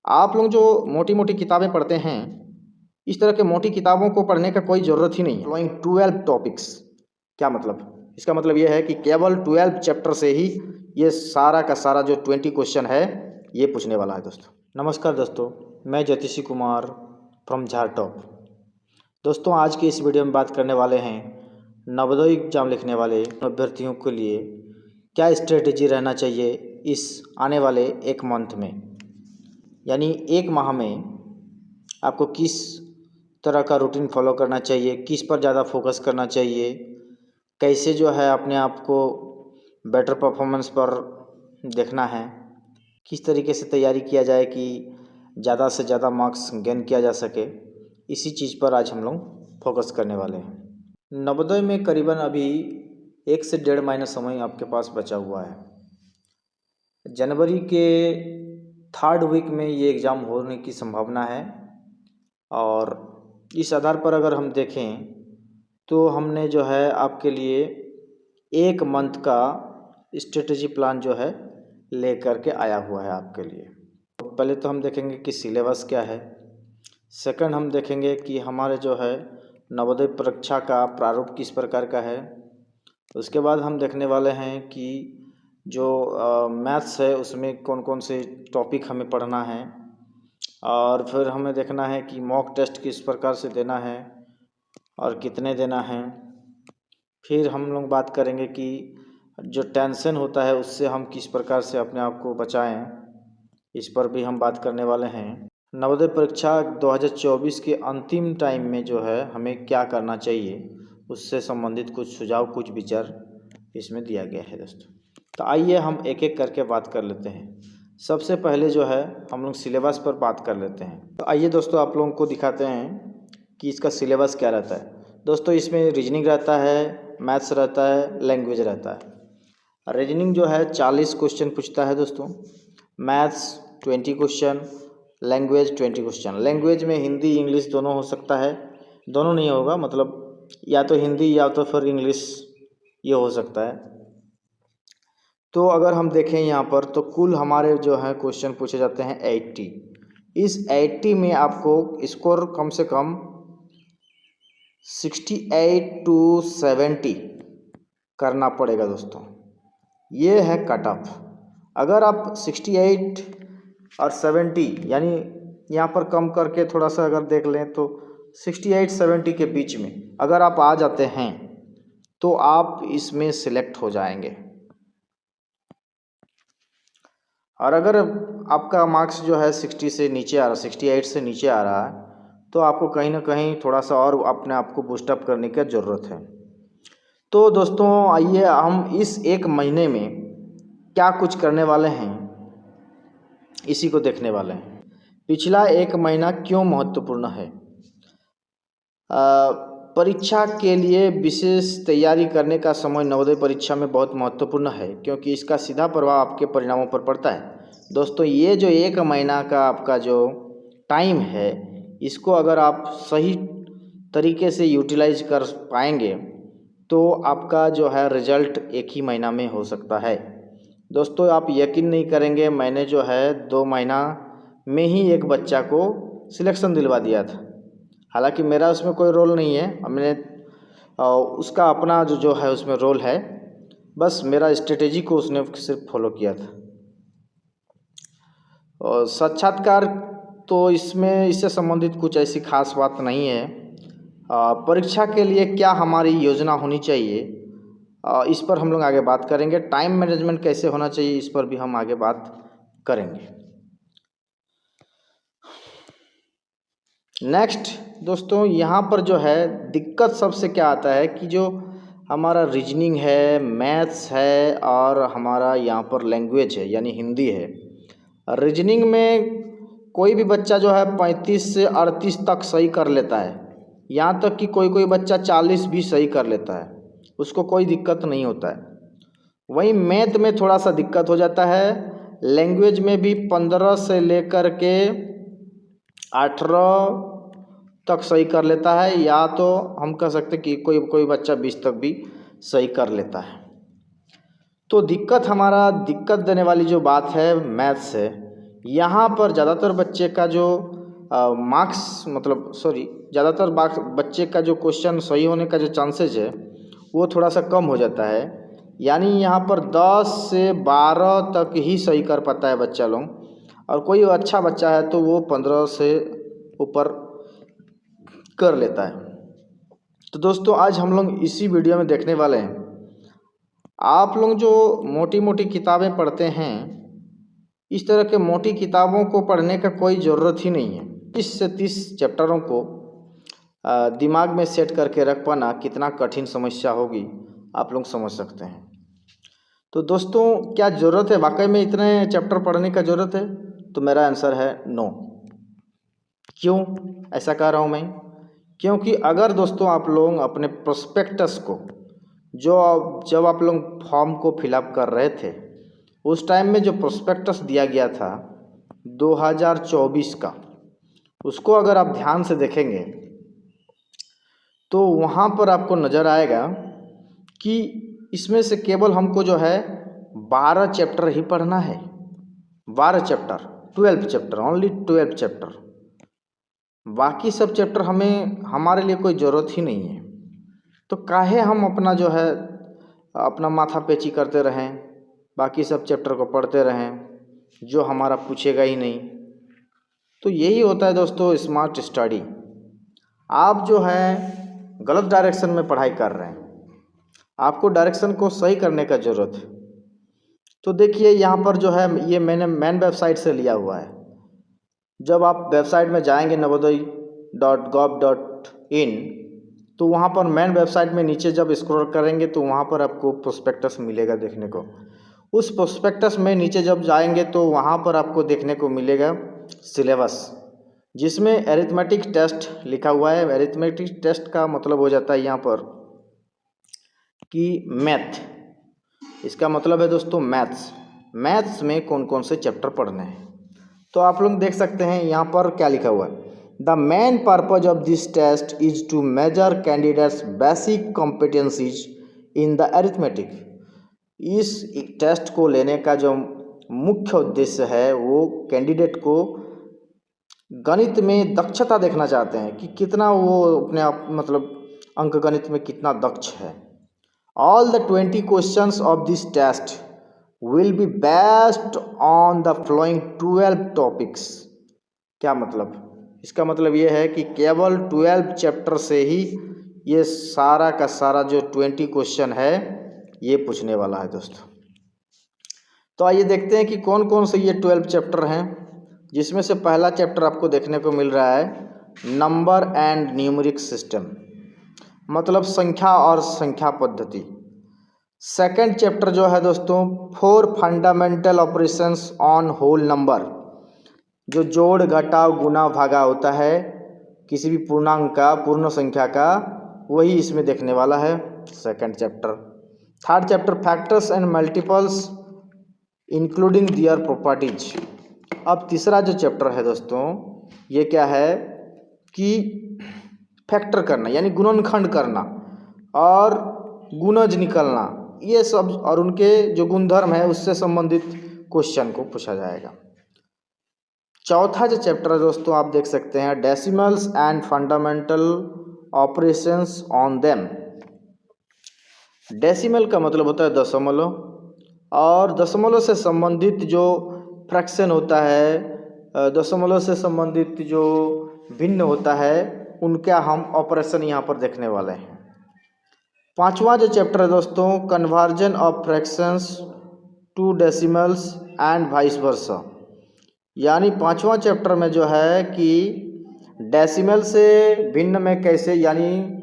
आप लोग जो मोटी मोटी किताबें पढ़ते हैं, इस तरह के मोटी किताबों को पढ़ने का कोई ज़रूरत ही नहीं है। फॉलोइंग 12 टॉपिक्स, क्या मतलब? इसका मतलब ये है कि केवल 12 चैप्टर से ही ये सारा का सारा जो 20 क्वेश्चन है ये पूछने वाला है दोस्तों। नमस्कार दोस्तों, मैं ज्योतिषी कुमार फ्रॉम झारटॉप। दोस्तों, आज की इस वीडियो में बात करने वाले हैं नवोदय एग्जाम लिखने वाले अभ्यर्थियों के लिए क्या स्ट्रेटेजी रहना चाहिए इस आने वाले एक मंथ में, यानी एक माह में आपको किस तरह का रूटीन फॉलो करना चाहिए, किस पर ज़्यादा फोकस करना चाहिए, कैसे जो है अपने आप को बेटर परफॉर्मेंस पर देखना है, किस तरीके से तैयारी किया जाए कि ज़्यादा से ज़्यादा मार्क्स गेन किया जा सके, इसी चीज़ पर आज हम लोग फोकस करने वाले हैं। नवोदय में करीबन अभी 1 से 1.5 महीना समय आपके पास बचा हुआ है। जनवरी के 3rd वीक में ये एग्ज़ाम होने की संभावना है और इस आधार पर अगर हम देखें तो हमने जो है आपके लिए 1 मंथ का स्ट्रेटजी प्लान जो है ले करके आया हुआ है आपके लिए। तो पहले तो हम देखेंगे कि सिलेबस क्या है, सेकंड हम देखेंगे कि हमारे जो है नवोदय परीक्षा का प्रारूप किस प्रकार का है, उसके बाद हम देखने वाले हैं कि जो मैथ्स है उसमें कौन कौन से टॉपिक हमें पढ़ना है, और फिर हमें देखना है कि मॉक टेस्ट किस प्रकार से देना है और कितने देना है। फिर हम लोग बात करेंगे कि जो टेंशन होता है उससे हम किस प्रकार से अपने आप को बचाएं, इस पर भी हम बात करने वाले हैं। नवोदय परीक्षा 2024 के अंतिम टाइम में जो है हमें क्या करना चाहिए, उससे संबंधित कुछ सुझाव, कुछ विचार इसमें दिया गया है दोस्तों। तो आइए हम एक एक करके बात कर लेते हैं। सबसे पहले जो है हम लोग सिलेबस पर बात कर लेते हैं। तो आइए दोस्तों आप लोगों को दिखाते हैं कि इसका सिलेबस क्या रहता है। दोस्तों, इसमें रीजनिंग रहता है, मैथ्स रहता है, लैंग्वेज रहता है। रीजनिंग जो है 40 क्वेश्चन पूछता है दोस्तों, maths 20 question, language 20 question. Language में हिंदी इंग्लिश दोनों हो सकता है, दोनों नहीं होगा, मतलब या तो हिंदी या तो फिर इंग्लिश ये हो सकता है। तो अगर हम देखें यहाँ पर तो कुल हमारे जो है क्वेश्चन पूछे जाते हैं 80। इस 80 में आपको स्कोर कम से कम 68 to 70 करना पड़ेगा दोस्तों। ये है कट ऑफ। अगर आप 68 और 70 यानी यहाँ पर कम करके थोड़ा सा अगर देख लें तो 68-70 के बीच में अगर आप आ जाते हैं तो आप इसमें सिलेक्ट हो जाएंगे। और अगर आपका मार्क्स जो है 60 से नीचे आ रहा, 68 से नीचे आ रहा है, तो आपको कहीं ना कहीं थोड़ा सा और अपने आप को बूस्टअप करने की ज़रूरत है। तो दोस्तों आइए हम इस एक महीने में क्या कुछ करने वाले हैं इसी को देखने वाले हैं। पिछला एक महीना क्यों महत्वपूर्ण है? परीक्षा के लिए विशेष तैयारी करने का समय नवोदय परीक्षा में बहुत महत्वपूर्ण है, क्योंकि इसका सीधा प्रभाव आपके परिणामों पर पड़ता है। दोस्तों, ये जो एक महीना का आपका जो टाइम है, इसको अगर आप सही तरीके से यूटिलाइज कर पाएंगे तो आपका जो है रिजल्ट एक ही महीना में हो सकता है। दोस्तों, आप यकीन नहीं करेंगे, मैंने जो है 2 महीना में ही एक बच्चा को सिलेक्शन दिलवा दिया था। हालांकि मेरा उसमें कोई रोल नहीं है, मैंने उसका अपना जो है उसमें रोल है, बस मेरा स्ट्रेटेजी को उसने सिर्फ फॉलो किया था। और साक्षात्कार तो इसमें इससे संबंधित कुछ ऐसी खास बात नहीं है। परीक्षा के लिए क्या हमारी योजना होनी चाहिए, इस पर हम लोग आगे बात करेंगे। टाइम मैनेजमेंट कैसे होना चाहिए, इस पर भी हम आगे बात करेंगे। नेक्स्ट दोस्तों, यहाँ पर जो है दिक्कत सबसे क्या आता है कि जो हमारा रीजनिंग है, मैथ्स है और हमारा यहाँ पर लैंग्वेज है यानी हिंदी है। रीजनिंग में कोई भी बच्चा जो है 35 से 38 तक सही कर लेता है, यहाँ तक कि कोई कोई बच्चा 40 भी सही कर लेता है, उसको कोई दिक्कत नहीं होता है। वहीं मैथ में थोड़ा सा दिक्कत हो जाता है। लैंग्वेज में भी 15 से लेकर के 18 तक सही कर लेता है, या तो हम कह सकते कि कोई कोई बच्चा 20 तक भी सही कर लेता है। तो दिक्कत देने वाली जो बात है मैथ्स है, यहाँ पर ज़्यादातर बच्चे का जो मार्क्स मतलब ज़्यादातर बच्चे का जो क्वेश्चन सही होने का जो चांसेज है वो थोड़ा सा कम हो जाता है। यानी यहाँ पर 10 से 12 तक ही सही कर पाता है बच्चा लोग, और कोई अच्छा बच्चा है तो वो 15 से ऊपर कर लेता है। तो दोस्तों आज हम लोग इसी वीडियो में देखने वाले हैं, आप लोग जो मोटी मोटी किताबें पढ़ते हैं, इस तरह के मोटी किताबों को पढ़ने का कोई ज़रूरत ही नहीं है। 20 से 30 चैप्टरों को दिमाग में सेट करके रख पाना कितना कठिन समस्या होगी आप लोग समझ सकते हैं। तो दोस्तों क्या ज़रूरत है वाकई में इतने चैप्टर पढ़ने का ज़रूरत है? तो मेरा आंसर है नो। क्यों ऐसा कह रहा हूँ मैं? क्योंकि अगर दोस्तों आप लोग अपने प्रोस्पेक्टस को जब आप लोग फॉर्म को फिलअप कर रहे थे उस टाइम में जो प्रोस्पेक्टस दिया गया था 2024 का, उसको अगर आप ध्यान से देखेंगे तो वहाँ पर आपको नज़र आएगा कि इसमें से केवल हमको जो है 12 चैप्टर ही पढ़ना है। 12 चैप्टर, 12 चैप्टर, ओनली 12 चैप्टर। बाकी सब चैप्टर हमारे लिए कोई ज़रूरत ही नहीं है। तो काहे हम अपना माथा पेची करते रहें, बाकी सब चैप्टर को पढ़ते रहें जो हमारा पूछेगा ही नहीं। तो यही होता है दोस्तों स्मार्ट स्टडी। आप जो है गलत डायरेक्शन में पढ़ाई कर रहे हैं, आपको डायरेक्शन को सही करने का ज़रूरत है। तो देखिए यहाँ पर जो है ये मैंने मेन वेबसाइट से लिया हुआ है। जब आप वेबसाइट में जाएंगे navodaya.gov.in तो वहाँ पर मेन वेबसाइट में नीचे जब स्क्रॉल करेंगे तो वहाँ पर आपको प्रोस्पेक्टस मिलेगा देखने को। उस प्रोस्पेक्टस में नीचे जब जाएंगे तो वहाँ पर आपको देखने को मिलेगा सिलेबस, जिसमें एरिथमेटिक टेस्ट लिखा हुआ है। एरिथमेटिक टेस्ट का मतलब हो जाता है यहाँ पर कि मैथ, इसका मतलब है दोस्तों मैथ्स में कौन कौन से चैप्टर पढ़ने हैं। तो आप लोग देख सकते हैं यहाँ पर क्या लिखा हुआ है, the main purpose of this test is to measure candidates basic competencies in the arithmetic. इस टेस्ट को लेने का जो मुख्य उद्देश्य है वो कैंडिडेट को गणित में दक्षता देखना चाहते हैं कि कितना वो अपने आप अंक गणित में कितना दक्ष है। All the 20 questions of this test will be based on the following 12 topics। क्या मतलब? इसका मतलब ये है कि केवल 12 चैप्टर से ही ये सारा का सारा जो 20 क्वेश्चन है ये पूछने वाला है दोस्तों। तो आइए देखते हैं कि कौन कौन से ये 12 चैप्टर हैं, जिसमें से पहला चैप्टर आपको देखने को मिल रहा है नंबर एंड न्यूमेरिक सिस्टम, मतलब संख्या और संख्या पद्धति। सेकंड चैप्टर जो है दोस्तों 4 fundamental operations on whole number, जो जोड़ घटाव गुना भागा होता है किसी भी पूर्णांक का, पूर्ण संख्या का, वही इसमें देखने वाला है second chapter. Third chapter factors and multiples including their properties. अब तीसरा जो चैप्टर है दोस्तों ये क्या है कि फैक्टर करना यानी गुणनखंड करना और गुणज निकलना, ये सब और उनके जो गुणधर्म है उससे संबंधित क्वेश्चन को पूछा जाएगा। चौथा जो चैप्टर है दोस्तों आप देख सकते हैं decimals and fundamental operations on them. Decimal का मतलब होता है दशमलव, और दशमलव से संबंधित जो फ्रैक्शन होता है, दशमलव से संबंधित जो भिन्न होता है, उनका हम ऑपरेशन यहाँ पर देखने वाले हैं। पांचवा जो चैप्टर है दोस्तों conversion of fractions to decimals and vice versa, यानी पांचवा चैप्टर में जो है कि डेसिमल से भिन्न में कैसे, यानी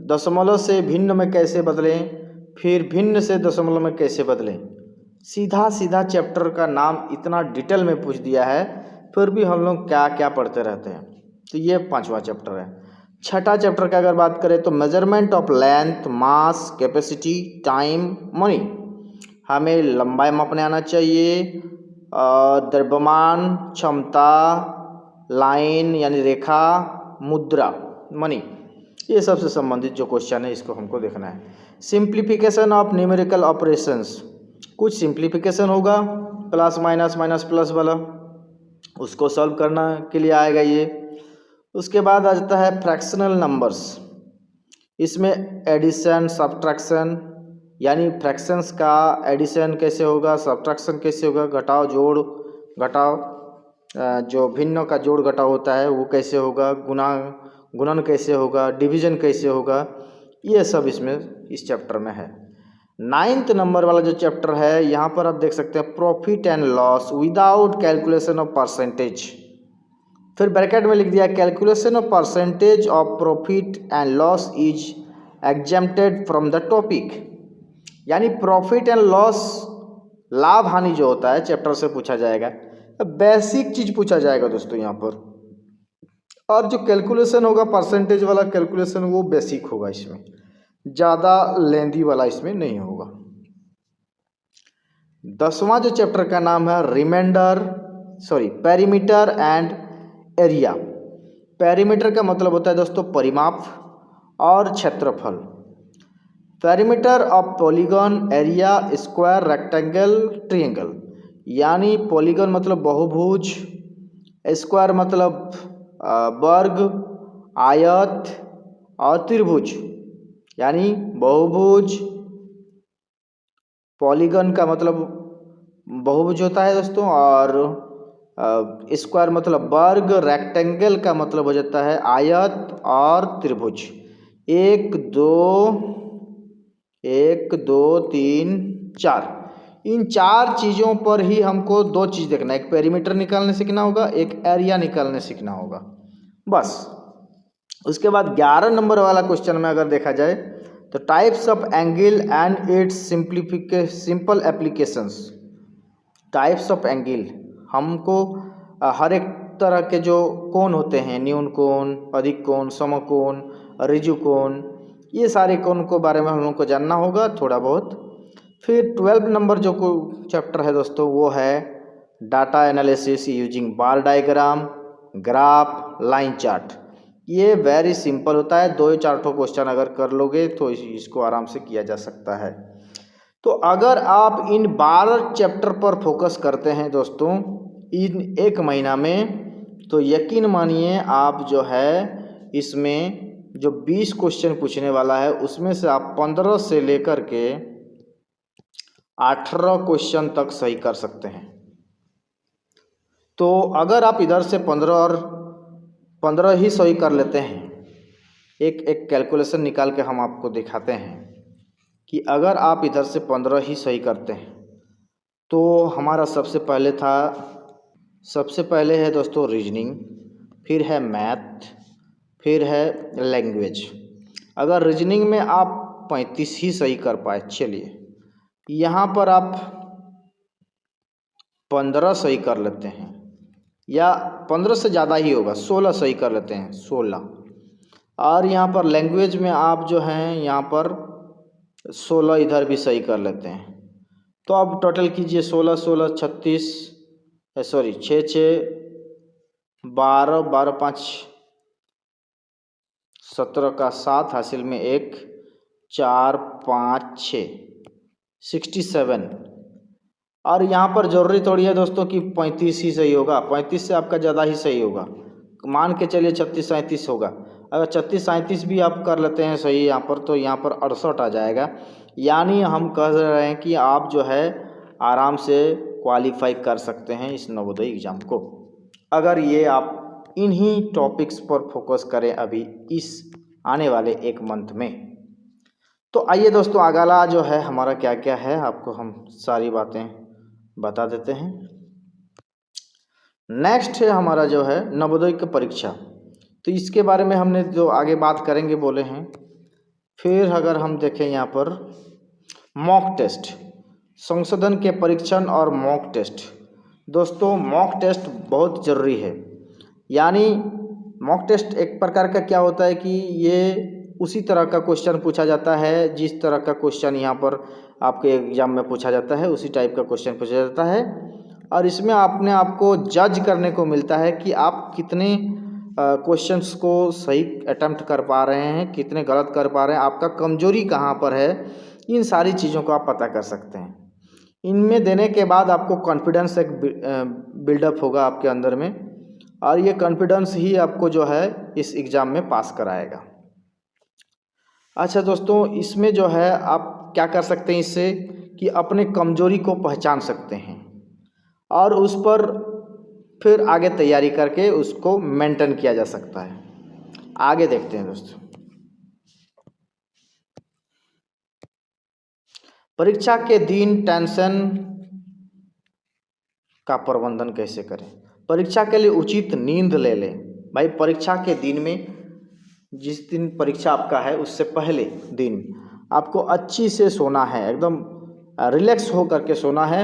दशमलव से भिन्न में कैसे बदलें, फिर भिन्न से दशमलव में कैसे बदलें। सीधा सीधा चैप्टर का नाम इतना डिटेल में पूछ दिया है, फिर भी हम लोग क्या क्या पढ़ते रहते हैं। तो ये पांचवा चैप्टर है। छठा चैप्टर की अगर बात करें तो measurement of length, mass, capacity, time, money. हमें लंबाई मापने आना चाहिए, द्रव्यमान, क्षमता, लाइन यानी रेखा, मुद्रा, मनी, ये सबसे संबंधित जो क्वेश्चन है इसको हमको देखना है। सिंप्लीफिकेशन ऑफ न्यूमेरिकल ऑपरेशंस, कुछ सिंप्लीफिकेशन होगा प्लस माइनस माइनस प्लस वाला, उसको सॉल्व करना के लिए आएगा ये। उसके बाद आ जाता है फ्रैक्शनल नंबर्स। इसमें एडिशन सब्ट्रैक्शन, यानी फ्रैक्शंस का एडिशन कैसे होगा, सब्ट्रैक्शन कैसे होगा, घटाव जोड़ घटाव, जो भिन्न का जोड़ घटाव होता है वो कैसे होगा, गुणन कैसे होगा, डिवीजन कैसे होगा, ये सब इसमें इस चैप्टर में है। 9th नंबर वाला जो चैप्टर है यहाँ पर आप देख सकते हैं profit and loss without calculation of percentage. फिर ब्रैकेट में लिख दिया calculation of percentage of profit and loss is exempted from the topic. यानी प्रॉफिट एंड लॉस, लाभ हानि जो होता है चैप्टर से पूछा जाएगा, बेसिक चीज पूछा जाएगा दोस्तों यहाँ पर। और जो कैलकुलेशन होगा परसेंटेज वाला कैलकुलेशन वो बेसिक होगा, इसमें ज़्यादा लेंदी वाला इसमें नहीं होगा। 10वां जो चैप्टर का नाम है पेरीमीटर एंड एरिया। पेरीमीटर का मतलब होता है दोस्तों परिमाप और क्षेत्रफल। Perimeter of polygon, area square, rectangle, triangle. यानी पॉलीगॉन मतलब बहुभुज, स्क्वायर मतलब वर्ग, आयत और त्रिभुज। यानी बहुभुज, पॉलीगॉन का मतलब बहुभुज होता है दोस्तों, और स्क्वायर मतलब वर्ग, रेक्टेंगल का मतलब हो जाता है आयत और त्रिभुज। 1 2 3 4, इन 4 चीज़ों पर ही हमको 2 चीज़ देखना है, एक पेरीमीटर निकालने सीखना होगा, एक एरिया निकालने सीखना होगा, बस। उसके बाद 11 नंबर वाला क्वेश्चन में अगर देखा जाए तो types of angle and it's simple applications. Types of angle, हमको हर एक तरह के जो कोण होते हैं, न्यून कोण, अधिक कोण, समकोण, ऋजु कोण, ये सारे कोण को बारे में हम लोग को जानना होगा थोड़ा बहुत। फिर 12 नंबर जो चैप्टर है दोस्तों वो है डाटा एनालिसिस यूजिंग बार डायग्राम, ग्राफ, लाइन चार्ट। ये वेरी सिंपल होता है, 2 या 4 क्वेश्चन अगर कर लोगे तो इसको आराम से किया जा सकता है। तो अगर आप इन 12 चैप्टर पर फोकस करते हैं दोस्तों इन 1 महीना में, तो यकीन मानिए आप जो है इसमें जो 20 क्वेश्चन पूछने वाला है उसमें से आप 15 से लेकर के 18 क्वेश्चन तक सही कर सकते हैं। तो अगर आप इधर से 15 ही सही कर लेते हैं, एक कैलकुलेशन निकाल के हम आपको दिखाते हैं कि अगर आप इधर से 15 ही सही करते हैं तो हमारा सबसे पहले है दोस्तों रीजनिंग, फिर है मैथ, फिर है लैंग्वेज। अगर रीजनिंग में आप 35 ही सही कर पाए, चलिए यहाँ पर आप 15 सही कर लेते हैं, या 15 से ज़्यादा ही होगा, 16 सही कर लेते हैं, 16। और यहाँ पर लैंग्वेज में आप जो हैं यहाँ पर 16 इधर भी सही कर लेते हैं। तो अब टोटल कीजिए 16 16 36 6 6 12 12 5 17 का 7 हासिल में 1 4 5 6 67। और यहाँ पर ज़रूरी थोड़ी है दोस्तों कि 35 ही सही होगा, 35 से आपका ज़्यादा ही सही होगा, मान के चलिए 36 37 होगा। अगर 36 37 भी आप कर लेते हैं सही यहाँ पर, तो यहाँ पर 68 आ जाएगा। यानी हम कह रहे हैं कि आप जो है आराम से क्वालिफाई कर सकते हैं इस नवोदय एग्ज़ाम को, अगर ये आप इन्हीं टॉपिक्स पर फोकस करें अभी इस आने वाले 1 मंथ में। तो आइए दोस्तों अगला जो है हमारा क्या क्या है आपको हम सारी बातें बता देते हैं। नेक्स्ट है हमारा जो है नवोदय की परीक्षा, तो इसके बारे में हमने जो आगे बात करेंगे बोले हैं। फिर अगर हम देखें यहाँ पर मॉक टेस्ट, संशोधन के परीक्षण और मॉक टेस्ट। दोस्तों मॉक टेस्ट बहुत ज़रूरी है। यानी मॉक टेस्ट एक प्रकार का क्या होता है कि ये उसी तरह का क्वेश्चन पूछा जाता है जिस तरह का क्वेश्चन यहाँ पर आपके एग्ज़ाम में पूछा जाता है, उसी टाइप का क्वेश्चन पूछा जाता है। और इसमें अपने आप को जज करने को मिलता है कि आप कितने क्वेश्चंस को सही अटेम्प्ट कर पा रहे हैं, कितने गलत कर पा रहे हैं, आपका कमजोरी कहाँ पर है, इन सारी चीज़ों को आप पता कर सकते हैं। इनमें देने के बाद आपको कॉन्फिडेंस एक बिल्डअप होगा आपके अंदर में, और ये कॉन्फिडेंस ही आपको जो है इस एग्ज़ाम में पास कराएगा। अच्छा दोस्तों, इसमें जो है आप क्या कर सकते हैं इससे कि अपने कमजोरी को पहचान सकते हैं और उस पर फिर आगे तैयारी करके उसको मेंटेन किया जा सकता है। आगे देखते हैं दोस्तों, परीक्षा के दिन टेंशन का प्रबंधन कैसे करें। परीक्षा के लिए उचित नींद ले लें। भाई परीक्षा के दिन में, जिस दिन परीक्षा आपका है उससे पहले दिन आपको अच्छी से सोना है, एकदम रिलैक्स हो करके सोना है,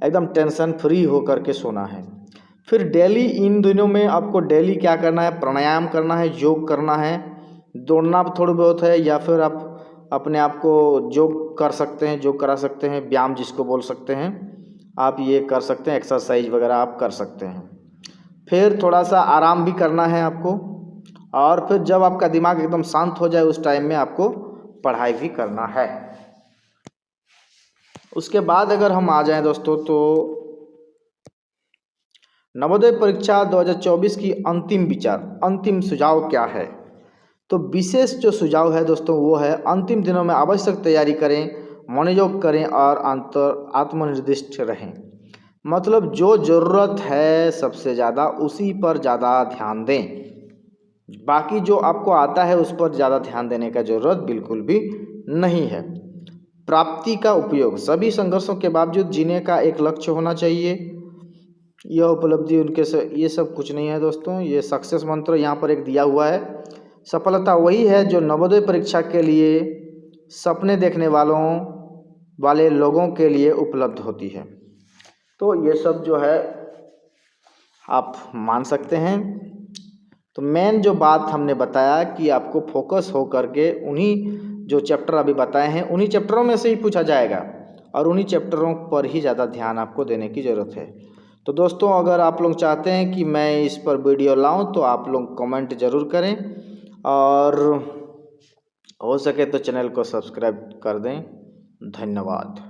एकदम टेंशन फ्री हो करके सोना है। फिर डेली इन दिनों में आपको डेली क्या करना है, प्राणायाम करना है, योग करना है, दौड़ना थोड़ी बहुत है, या फिर आप अपने आप को योग कर सकते हैं, योग करा सकते हैं, व्यायाम जिसको बोल सकते हैं आप, ये कर सकते हैं, एक्सरसाइज वगैरह आप कर सकते हैं। फिर थोड़ा सा आराम भी करना है आपको, और फिर जब आपका दिमाग एकदम शांत हो जाए उस टाइम में आपको पढ़ाई भी करना है। उसके बाद अगर हम आ जाएं दोस्तों, तो नवोदय परीक्षा 2024 की अंतिम विचार, अंतिम सुझाव क्या है। तो विशेष जो सुझाव है दोस्तों वो है, अंतिम दिनों में आवश्यक तैयारी करें, मनोयोग करें और आत्मनिर्दिष्ट रहें। मतलब जो ज़रूरत है सबसे ज़्यादा उसी पर ज़्यादा ध्यान दें, बाकी जो आपको आता है उस पर ज़्यादा ध्यान देने का ज़रूरत बिल्कुल भी नहीं है। प्राप्ति का उपयोग, सभी संघर्षों के बावजूद जीने का एक लक्ष्य होना चाहिए। यह उपलब्धि उनके से, ये सब कुछ नहीं है दोस्तों, ये सक्सेस मंत्र यहाँ पर एक दिया हुआ है। सफलता वही है जो नवोदय परीक्षा के लिए सपने देखने वाले लोगों के लिए उपलब्ध होती है। तो ये सब जो है आप मान सकते हैं। तो मेन जो बात हमने बताया कि आपको फोकस हो करके उन्हीं जो चैप्टर अभी बताए हैं उन्हीं चैप्टरों में से ही पूछा जाएगा, और उन्हीं चैप्टरों पर ही ज़्यादा ध्यान आपको देने की ज़रूरत है। तो दोस्तों, अगर आप लोग चाहते हैं कि मैं इस पर वीडियो लाऊं तो आप लोग कमेंट ज़रूर करें, और हो सके तो चैनल को सब्सक्राइब कर दें। धन्यवाद।